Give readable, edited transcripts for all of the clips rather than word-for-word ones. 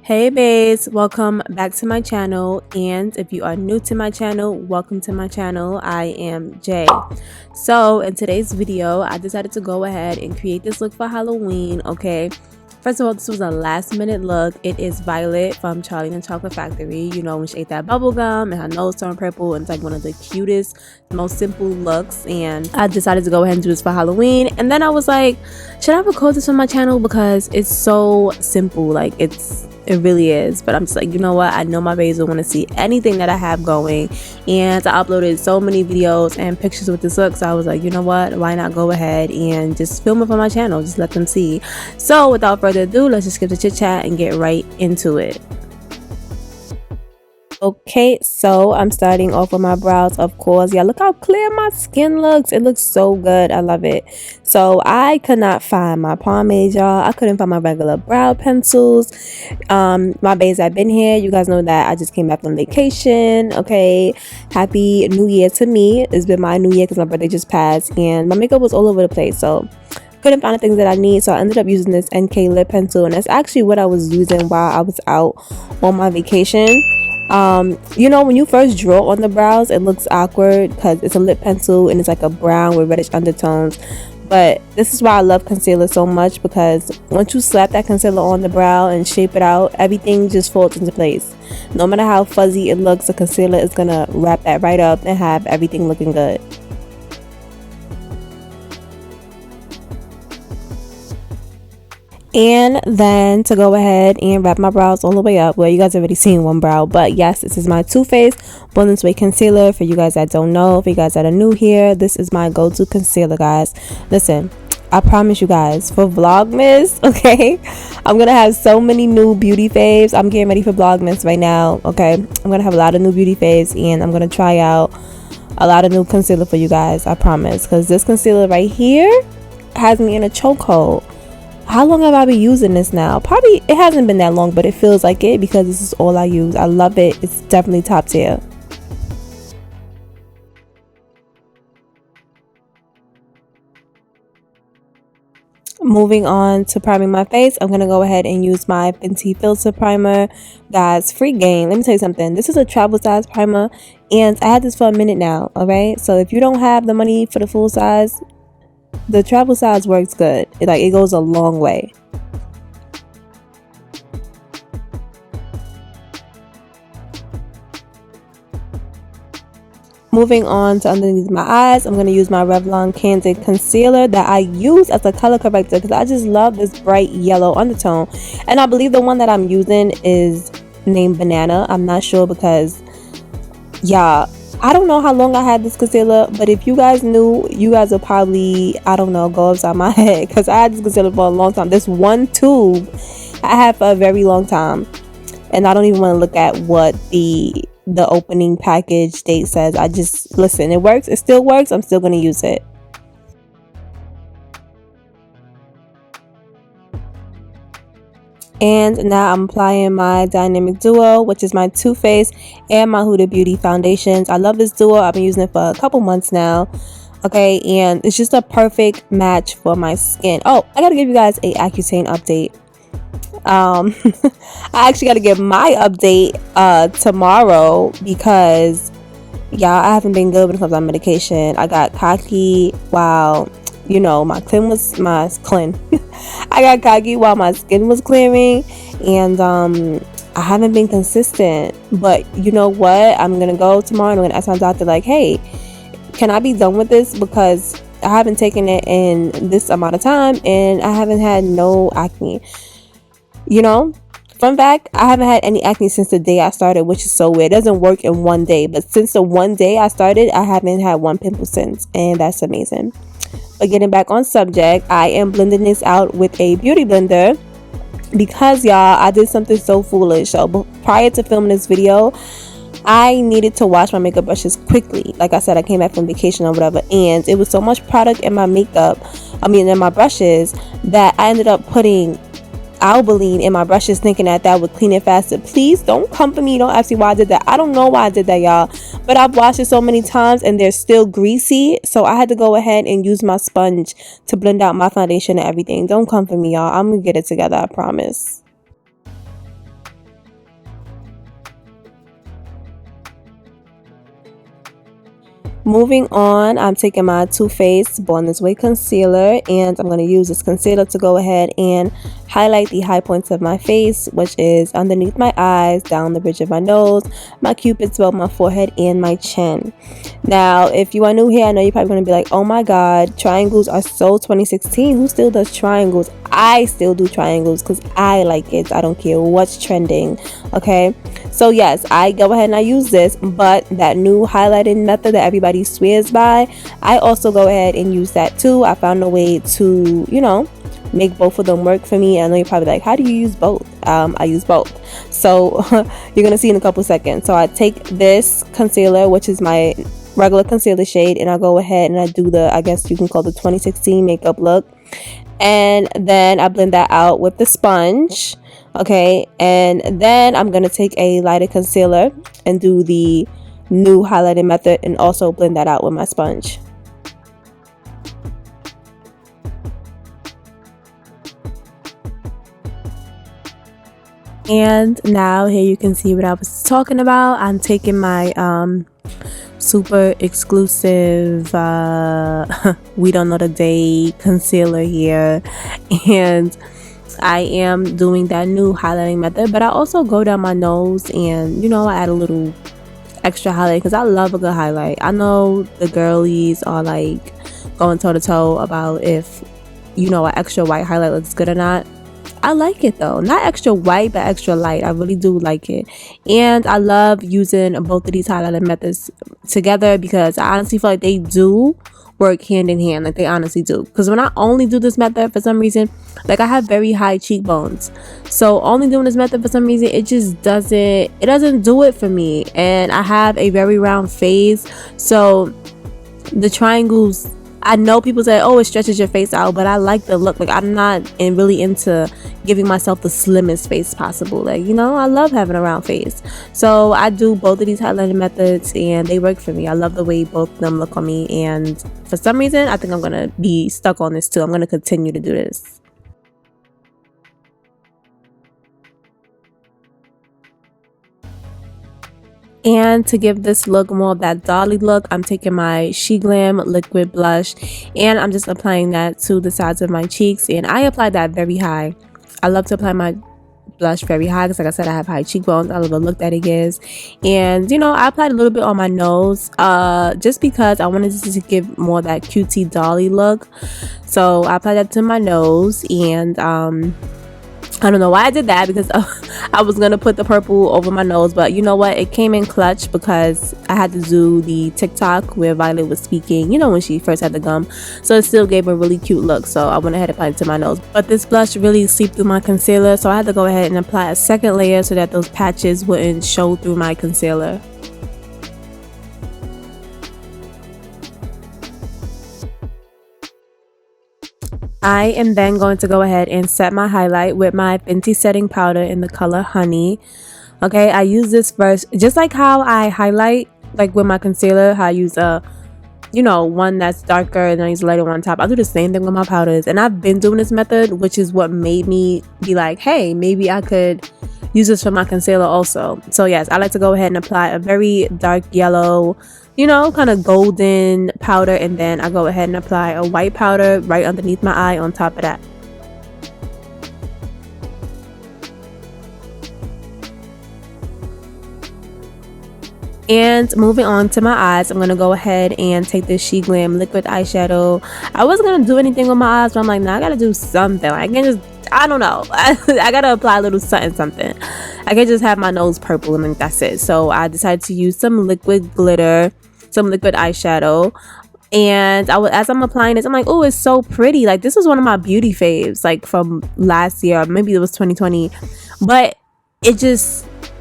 Hey babes, welcome back to my channel, and if you are new to my channel, welcome to my channel. I am Jay. So in today's video, I decided to go ahead and create this look for Halloween. Okay, first of all, this was a last minute look. It is Violet from Charlie and the Chocolate Factory. You know, when she ate that bubble gum and her nose turned purple, and it's like one of the cutest, most simple looks. And I decided to go ahead and do this for Halloween. And then I was like, should I record this on my channel because it's so simple? Like it really is. But I'm just like, you know what, I know my babes will want to see anything that I have going, and I uploaded so many videos and pictures with this look, so I was like, you know what, why not go ahead and just film it for my channel, just let them see. So without further ado, let's just skip the chit chat and get right into it. Okay, so I'm starting off with my brows, of course. Yeah, look how clear my skin looks. It looks so good. I love it. So I could not find my pomade, y'all. I couldn't find my regular brow pencils. My babes have been here. You guys know that I just came back from vacation. Okay, happy new year to me. It's been my new year because my birthday just passed and my makeup was all over the place, so couldn't find the things that I need, so I ended up using this NK lip pencil, and that's actually what I was using while I was out on my vacation. You know, when you first draw on the brows, it looks awkward because it's a lip pencil and it's like a brown with reddish undertones. But this is why I love concealer so much, because once you slap that concealer on the brow and shape it out, everything just falls into place. No matter how fuzzy it looks, the concealer is gonna wrap that right up and have everything looking good. And then to go ahead and wrap my brows all the way up, well, you guys already seen one brow, but yes, this is my Too Faced Born This Way concealer. For you guys that don't know, for you guys that are new here, this is my go-to concealer, guys. Listen, I promise you guys, for Vlogmas, okay, I'm gonna have so many new beauty faves. I'm getting ready for Vlogmas right now, okay. I'm gonna have a lot of new beauty faves, and I'm gonna try out a lot of new concealer for you guys, I promise, because this concealer right here has me in a chokehold. How long have I been using this now? Probably, it hasn't been that long, but it feels like it because this is all I use. I love it. It's definitely top tier. Moving on to priming my face, I'm going to go ahead and use my Fenty Filter Primer. Guys, free game. Let me tell you something. This is a travel size primer, and I had this for a minute now, alright? So if you don't have the money for the full size, the travel size works good. It goes a long way. Moving on to underneath my eyes, I'm going to use my Revlon Candid Concealer that I use as a color corrector because I just love this bright yellow undertone. And I believe the one that I'm using is named Banana. I'm not sure because, yeah, I don't know how long I had this concealer, but if you guys knew, you guys would probably, I don't know, go upside my head, because I had this concealer for a long time. This one tube I had for a very long time, and I don't even want to look at what the opening package date says. I just, listen, it works, it still works, I'm still going to use it. And now I'm applying my Dynamic Duo, which is my Too Faced and my Huda Beauty foundations. I love this duo. I've been using it for a couple months now. Okay, and it's just a perfect match for my skin. Oh, I gotta give you guys a Accutane update. I actually gotta give my update tomorrow because, y'all, I haven't been good when it comes to medication. I got cocky while, you know, I got cocky while my skin was clearing, and I haven't been consistent. But you know what? I'm gonna go tomorrow and I'm gonna ask my doctor, like, hey, can I be done with this? Because I haven't taken it in this amount of time and I haven't had no acne. You know, fun fact, I haven't had any acne since the day I started, which is so weird. It doesn't work in one day, but since the one day I started, I haven't had one pimple since, and that's amazing. But getting back on subject, I am blending this out with a beauty blender because, y'all, I did something so foolish. So prior to filming this video, I needed to wash my makeup brushes quickly. Like I said, I came back from vacation or whatever, and it was so much product in my in my brushes, that I ended up putting Albaline in my brushes, thinking that would clean it faster. Please don't come for me. Don't ask me why I did that. I don't know why I did that, y'all, but I've washed it so many times and they're still greasy, so I had to go ahead and use my sponge to blend out my foundation and everything. Don't come for me, y'all. I'm gonna get it together, I promise. Moving on, I'm taking my Too Faced Born This Way concealer, and I'm going to use this concealer to go ahead and highlight the high points of my face, which is underneath my eyes, down the bridge of my nose, my cupid's bow, my forehead, and my chin. Now, if you are new here, I know you're probably going to be like, oh my god, triangles are so 2016. Who still does triangles? I still do triangles because I like it. I don't care what's trending. Okay, so yes, I go ahead and I use this, but that new highlighting method that everybody swears by, I also go ahead and use that too. I found a way to, make both of them work for me. I know you're probably like, how do you use both? I use both. So you're gonna see in a couple seconds. So I take this concealer, which is my regular concealer shade, and I go ahead and I do the, I guess you can call the 2016 makeup look, and then I blend that out with the sponge. Okay, and then I'm gonna take a lighter concealer and do the new highlighting method and also blend that out with my sponge. And now here you can see what I was talking about. I'm taking my super exclusive We Don't Know the Day concealer here, and I am doing that new highlighting method, but I also go down my nose and I add a little extra highlight because I love a good highlight. I know the girlies are like going toe to toe about if an extra white highlight looks good or not. I like it though, not extra white but extra light. I really do like it, and I love using both of these highlighting methods together because I honestly feel like they do work hand in hand. Like they honestly do, because when I only do this method, for some reason, like I have very high cheekbones, so only doing this method for some reason it just doesn't do it for me, and I have a very round face, so the triangles, I know people say, oh, it stretches your face out, but I like the look. Like I'm not really into giving myself the slimmest face possible. Like, I love having a round face. So I do both of these highlighting methods and they work for me. I love the way both of them look on me. And for some reason, I think I'm going to be stuck on this too. I'm going to continue to do this. And to give this look more of that dolly look, I'm taking my She Glam liquid blush and I'm just applying that to the sides of my cheeks, and I apply that very high. I love to apply my blush very high because, like I said, I have high cheekbones. I love the look that it gives. And I applied a little bit on my nose just because I wanted to give more of that cutie dolly look. So I applied that to my nose, and I don't know why I did that because I was going to put the purple over my nose, but you know what? It came in clutch because I had to do the TikTok where Violet was speaking, when she first had the gum. So it still gave a really cute look. So I went ahead and applied it to my nose. But this blush really seeped through my concealer. So I had to go ahead and apply a second layer so that those patches wouldn't show through my concealer. I am then going to go ahead and set my highlight with my Fenty setting powder in the color Honey. Okay, I use this first, just like how I highlight, like with my concealer, how I use one that's darker and then I use a lighter one on top. I'll do the same thing with my powders, and I've been doing this method, which is what made me be like, hey, maybe I could use this for my concealer also. So yes, I like to go ahead and apply a very dark yellow, kind of golden powder, and then I go ahead and apply a white powder right underneath my eye on top of that. And moving on to my eyes, I'm going to go ahead and take this She Glam liquid eyeshadow. I wasn't going to do anything with my eyes, but I'm like, nah, I got to do something. I can't just, I don't know. I got to apply a little something. I can't just have my nose purple and then that's it. So I decided to use some liquid glitter, some liquid eyeshadow. And as I'm applying this, I'm like, oh, it's so pretty. Like, this was one of my beauty faves, like from last year. Maybe it was 2020. But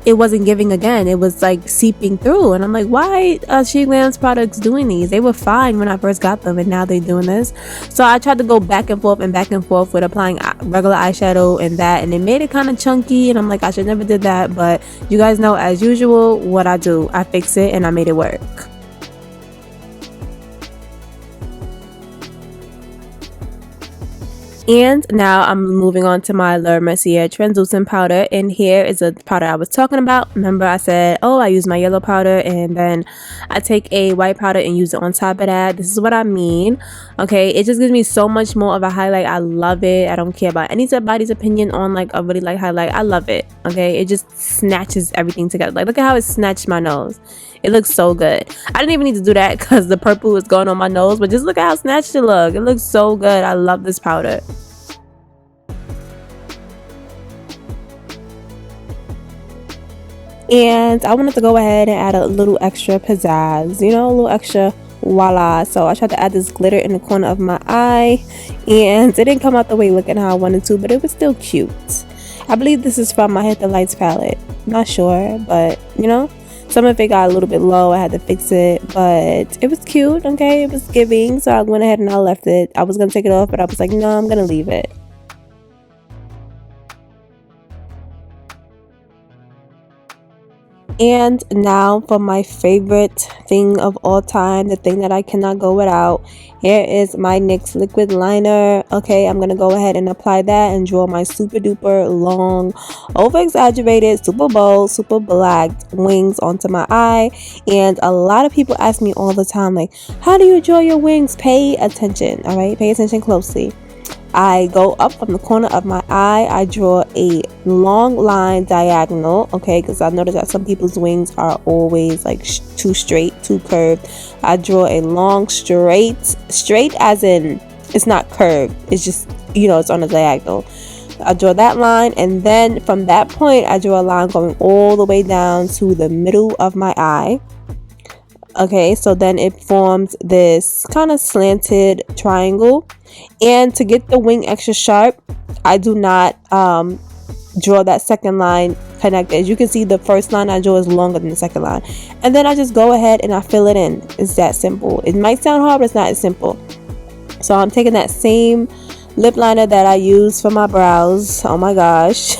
it wasn't giving again. It was like seeping through, and I'm like, why are She Glam's products doing these? They were fine when I first got them, and now they're doing this. So I tried to go back and forth with applying regular eyeshadow and that, and it made it kind of chunky, and I'm like, I should never did that. But you guys know, as usual, what I do, I fix it and I made it work. And now I'm moving on to my Le Mercier translucent powder, and here is a powder I was talking about. Remember I said, oh, I use my yellow powder and then I take a white powder and use it on top of that. This is what I mean. Okay, it just gives me so much more of a highlight. I love it. I don't care about anybody's opinion on like a really light highlight. I love it. Okay, it just snatches everything together. Like, look at how it snatched my nose. It looks so good. I didn't even need to do that because the purple is going on my nose, but just look at how snatched it looks. It looks so good. I love this powder. And I wanted to go ahead and add a little extra pizzazz, you know, a little extra voila. So I tried to add this glitter in the corner of my eye, and it didn't come out the way looking how I wanted to, but it was still cute. I believe this is from my Hit the Lights palette. Not sure, but you know, some of it got a little bit low. I had to fix it, but it was cute. Okay, it was giving, so I went ahead and I left it. I was gonna take it off, but I was like, no, I'm gonna leave it. And now for my favorite thing of all time, the thing that I cannot go without. Here is my NYX liquid liner. Okay, I'm gonna go ahead and apply that and draw my super duper long, over exaggerated, super bold, super black wings onto my eye. And a lot of people ask me all the time, like, how do you draw your wings? Pay attention. All right, pay attention closely. I go up from the corner of my eye. I draw a long line diagonal, okay, because I noticed that some people's wings are always like too straight, too curved. I draw a long straight as in it's not curved, it's just, you know, it's on a diagonal. I draw that line, and then from that point I draw a line going all the way down to the middle of my eye. Okay, so then it forms this kind of slanted triangle. And to get the wing extra sharp, I do not draw that second line connected. As you can see, the first line I draw is longer than the second line. And then I just go ahead and I fill it in. It's that simple. It might sound hard, but it's not as simple. So I'm taking that same lip liner that I use for my brows. Oh my gosh.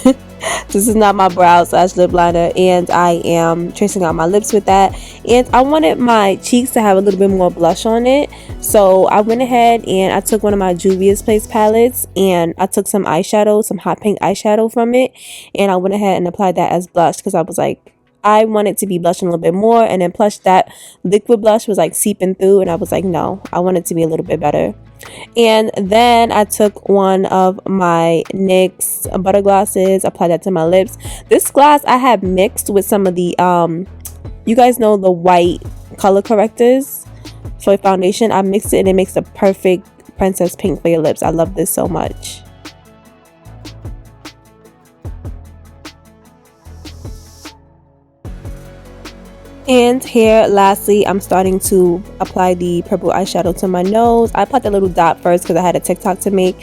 This is not my brow / lip liner, and I am tracing out my lips with that. And I wanted my cheeks to have a little bit more blush on it, so I went ahead and I took one of my Juvia's Place palettes and I took some eyeshadow, some hot pink eyeshadow from it, and I went ahead and applied that as blush because I was like, I wanted to be blushing a little bit more. And then plus that liquid blush was like seeping through, and I was like, no, I want it to be a little bit better. And then I took one of my NYX butter glosses, applied that to my lips. This gloss I had mixed with some of the you guys know the white color correctors for foundation. I mixed it and it makes a perfect princess pink for your lips. I love this so much. And here lastly, I'm starting to apply the purple eyeshadow to my nose. I applied a little dot first because I had a TikTok to make,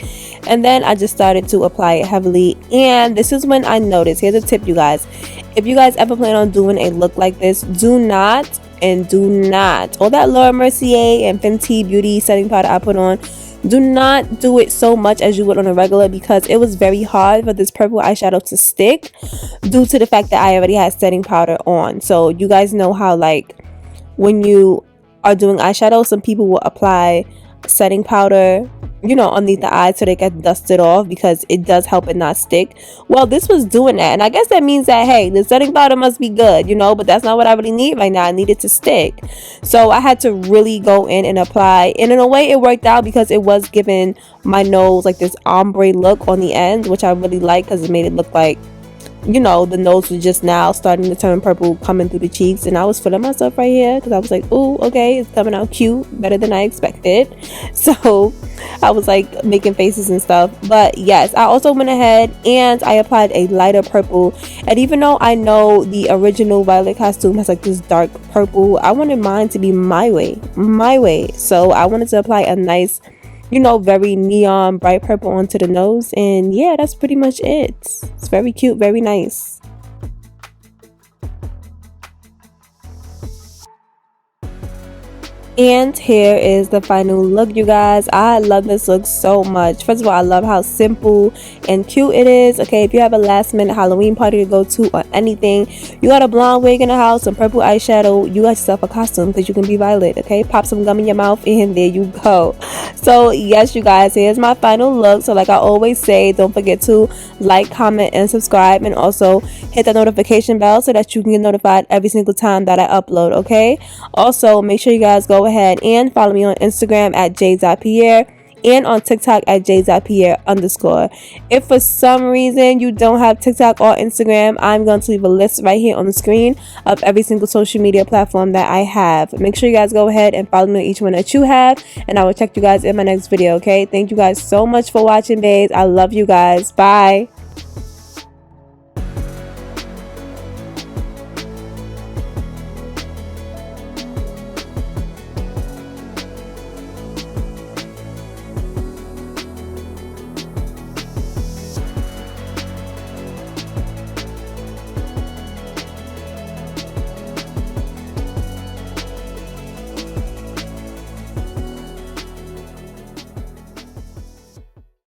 and then I just started to apply it heavily. And this is when I noticed, here's a tip, you guys, if you guys ever plan on doing a look like this, do not all that Laura Mercier and Fenty Beauty setting powder I put on, do not do it so much as you would on a regular, because it was very hard for this purple eyeshadow to stick due to the fact that I already had setting powder on. So you guys know how, like, when you are doing eyeshadow, some people will apply setting powder, you know, underneath the eye so they get dusted off, because it does help it not stick. Well, this was doing that, and I guess that means that, hey, the setting powder must be good, you know, but that's not what I really need right now. I need it to stick. So I had to really go in and apply, and in a way it worked out because it was giving my nose like this ombre look on the end, which I really like because it made it look like, you know, the nose was just now starting to turn purple coming through the cheeks. And I was feeling myself right here because I was like, ooh, okay, it's coming out cute, better than I expected. So I was like making faces and stuff. But yes, I also went ahead and I applied a lighter purple. And even though I know the original Violet costume has like this dark purple, I wanted mine to be my way. So I wanted to apply a nice, you know, very neon bright purple onto the nose. And yeah, that's pretty much it. It's very cute, very nice. And here is the final look, you guys. I love this look so much. First of all, I love how simple and cute it is. Okay, if you have a last minute Halloween party to go to or anything, you got a blonde wig in the house, some purple eyeshadow, you got yourself a costume because you can be Violet. Okay, pop some gum in your mouth and there you go. So yes, you guys, here's my final look. So like I always say, don't forget to like, comment, and subscribe, and also hit the notification bell so that you can get notified every single time that I upload. Okay, also make sure you guys go ahead and follow me on Instagram at Jaiye Pierre and on TikTok at Jaiye Pierre _. If for some reason you don't have TikTok or Instagram, I'm going to leave a list right here on the screen of every single social media platform that I have. Make sure you guys go ahead and follow me on each one that you have, and I will check you guys in my next video. Okay, thank you guys so much for watching, babes. I love you guys. Bye.